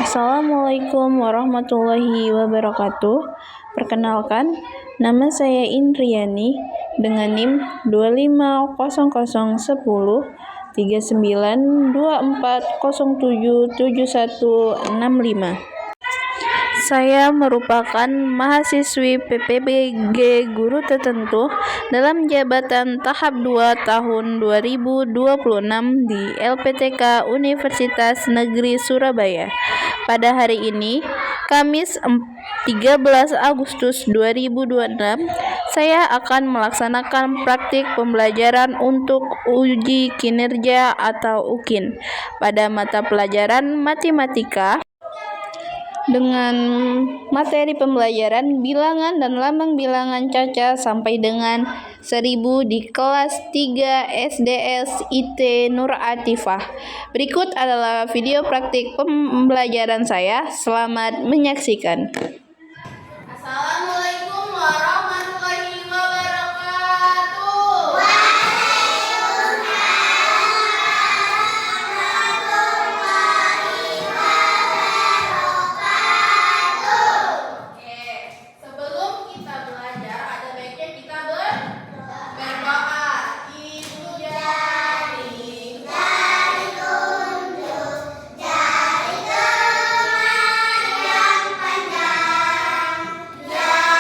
Assalamualaikum warahmatullahi wabarakatuh. Perkenalkan, nama saya Indriani dengan NIM 2500103924077165. Saya merupakan mahasiswi PPBG Guru Tertentu dalam jabatan tahap 2 tahun 2026 di LPTK Universitas Negeri Surabaya. Pada hari ini, Kamis 13 Agustus 2026, saya akan melaksanakan praktik pembelajaran untuk uji kinerja atau UKIN pada mata pelajaran matematika dengan materi pembelajaran bilangan dan lambang bilangan caca sampai dengan 1000 di kelas 3 SDS IT Nur Atifah. Berikut adalah video praktik pembelajaran saya. Selamat menyaksikan. Assalamualaikum warahmatullahi wabarakatuh. Oke, sebelum kita belajar ada baiknya kita berdoa. Ibu jari tunjuk, jari tengah yang panjang, jari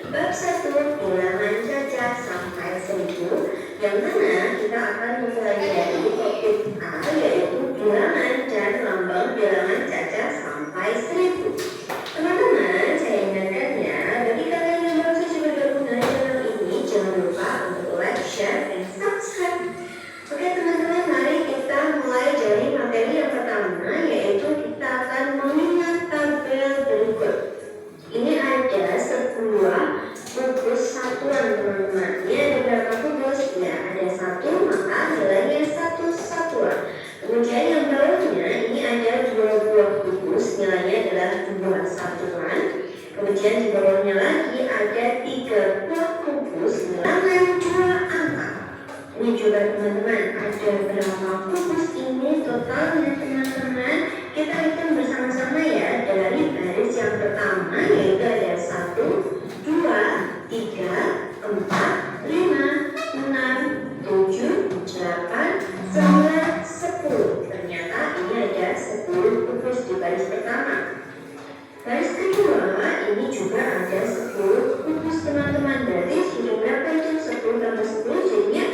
Bab 1 bilangan caca sampai 1000, yang mana kita akan mempelajari topik A, yaitu bilangan dan lambang bilangan caca sampai 1000. Teman-teman, saya ingatkan ya, bagi kalian yang baru saja bergabung dengan channel ini, jangan lupa untuk like, share, dan subscribe. Oke teman-teman, mari kita mulai dari materi yang pertama, yaitu kita akan mengingat tabel berikut. Ini ada sebuah kubus satuan teman-teman. Ini ada berapa kubus? Ya, ada 1, maka nilainya 1 satuan. Kemudian yang bawahnya ini ada 2 buah kubus, nilainya adalah 2 satuan. Kemudian di bawahnya lagi ada 3 buah kubus, nilainya 2 angka. Ini juga teman-teman, ada berapa kubus ini totalnya teman-teman? Kita hitung bersama-sama ya, dari baris yang pertama, yaitu ada 1, 2, 3, 4, 5, 6, 7, 8, 9, 10. Ternyata ini ada 10 kubus di baris pertama. Baris kedua, ini juga ada 10 kubus teman-teman. Berarti sudah berapa itu? 10 tambah 10 jadinya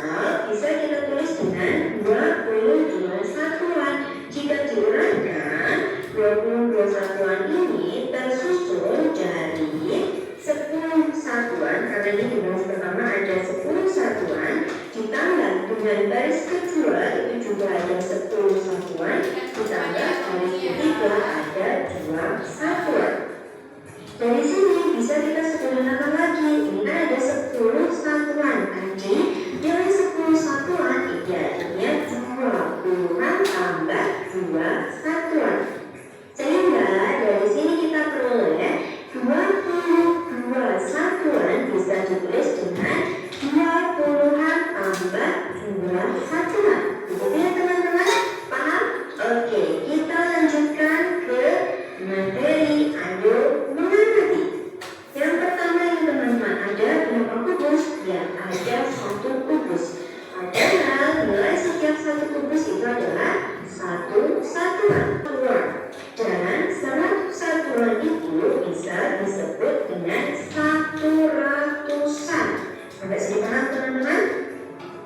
bisa kita tulis dengan 22 satuan. Jika diuraikan, 22 satuan ini tersusun dari 10 satuan, karena ini di baris pertama ada 10 satuan, ditambah dengan baris kedua itu juga ada 10 satuan, ditambah baris ketiga ada 2 satuan. Dari sini bisa kita sederhanakan lagi. Ini kan ada 10 satuan, jadi dari 10 satuan ini artinya 20-an tambah 2 satuan. Sehingga dari sini kita peroleh 22 satuan bisa ditulis dengan 20-an tambah 2 satuan. Begitu ya teman-teman? Paham? Oke, kita lanjutkan ke materi. Ayo mengamati. Yang pertama ini teman-teman, ada berapa kubus? Ya, ada 1 kubus. Padahal nilai setiap 1 kubus itu adalah 1 satuan. Dan 100 satuan itu bisa disebut dengan 100-an. Sampai sini paham teman-teman?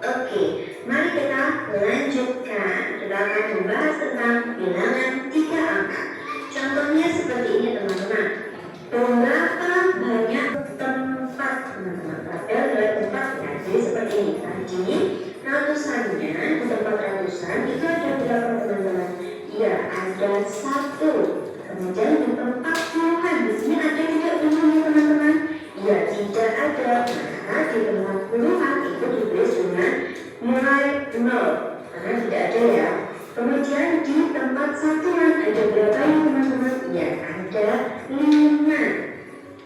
Oke, mari kita lanjutkan. Kita akan membahas tentang bilangan 3 angka. Contohnya seperti ini teman-teman. Berapa banyak tempat teman-teman? Pada nilai tempatnya. Jadi seperti ini. Tadi ratusannya, di tempat ratusan itu ada berapa teman-teman? Ya, ada 1. Kemudian di tempat puluhan, di sini ada tidak puluhnya teman-teman? Ya, tidak ada. Maka di tempat puluhan itu ditulis dengan nilai 0, karena tidak ada ya. Kemudian di tempat satuan ada berapa ya teman-teman? Ya, ada 5.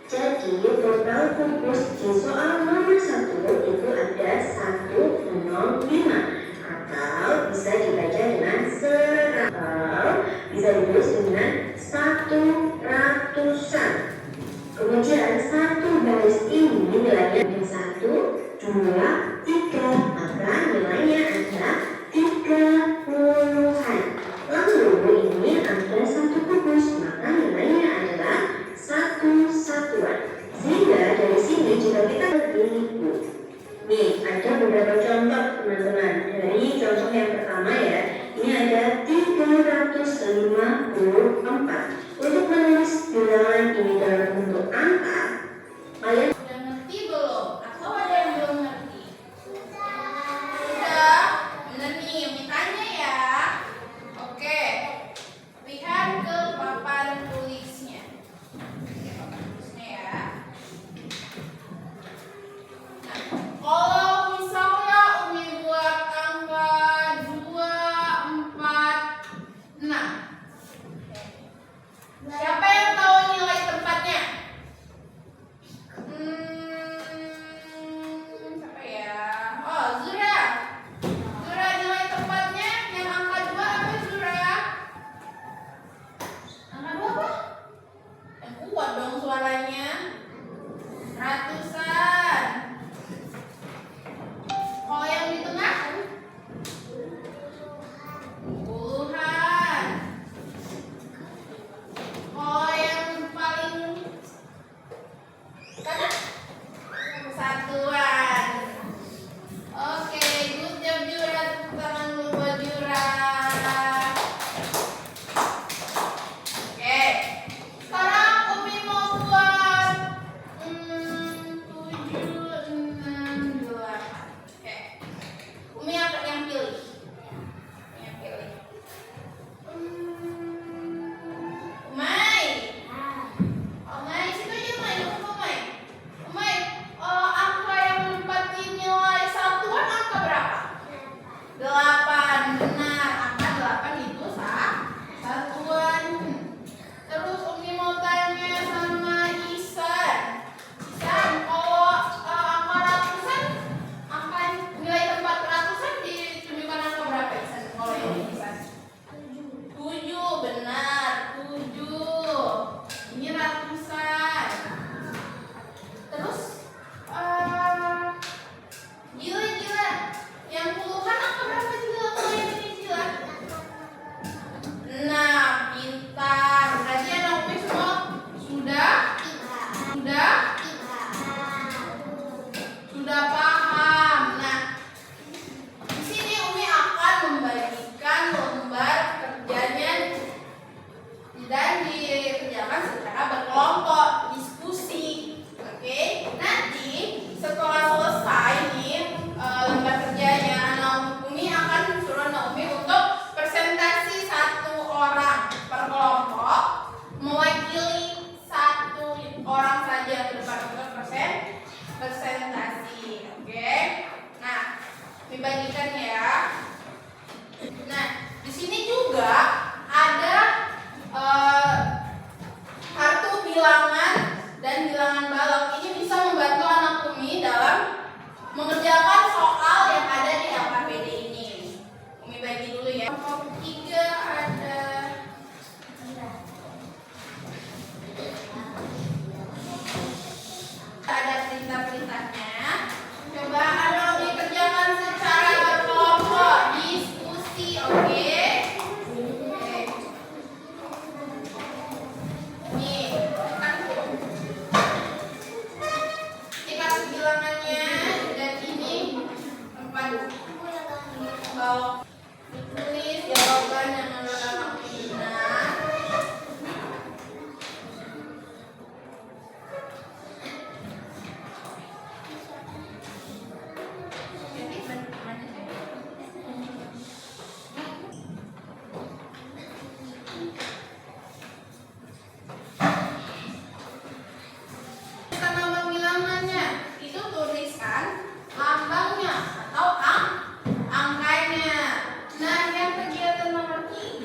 Jadi total kubus di soal nomor 1 itu ada 105, atau bisa dibaca dengan 100, atau bisa ditulis dengan 100-an. Kemudian 1 baris ini nilainya 1, 2, 3, maka nilainya adalah 30-an. Lalu ini ada 1 kubus, maka nilainya adalah 1 satuan. Sehingga dari sini jika kita beribu, nih ada beberapa contoh teman-teman. Dari contoh yang pertama ya, ini ada 354. Untuk menulis bilangan ini dalam bentuk angka, kalian Udah ngerti belum? Atau ada yang belum ngerti? Udah? Bener nih, ditanya ya. Oke. Lihat ke papan tulisnya. Papan tulisnya ya. Nah, kalau misalnya ragu. Kalau tulis jawaban yang menurut kamu benar. Nama bilangannya itu tuliskan lambangnya atau angkanya. Nah, yang kegiatan nomor 3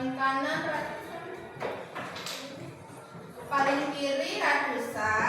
paling kanan paling kiri ratusan,